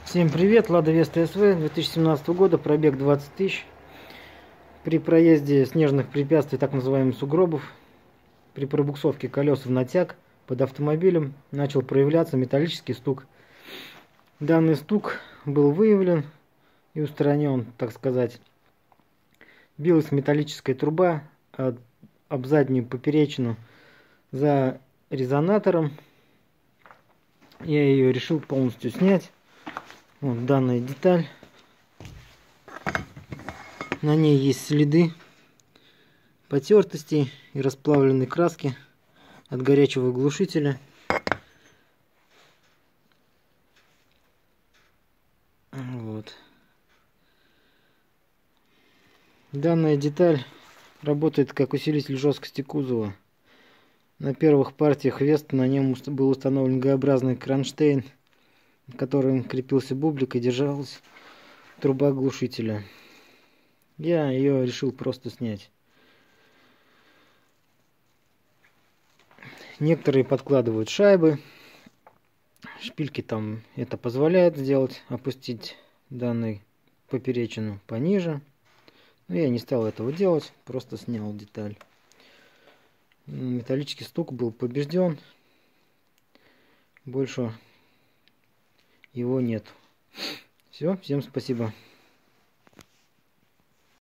Всем привет, Лада Веста СВ 2017 года, пробег 20 тысяч. При проезде снежных препятствий, так называемых сугробов, при пробуксовке колес в натяг под автомобилем начал проявляться металлический стук. Данный стук был выявлен и устранен, так сказать. Билась металлическая труба об заднюю поперечину за резонатором. Я ее решил полностью снять. Вот данная деталь. На ней есть следы потертостей и расплавленной краски от горячего глушителя. Вот. Данная деталь работает как усилитель жесткости кузова. На первых партиях Веста на нем был установлен Г-образный кронштейн, к которому крепился бублик и держалась труба глушителя. Я ее решил просто снять. Некоторые подкладывают шайбы. Шпильки там это позволяет сделать, опустить данную поперечину пониже. Но я не стал этого делать, просто снял деталь. Металлический стук был побежден. Больше его нет. Все, всем спасибо.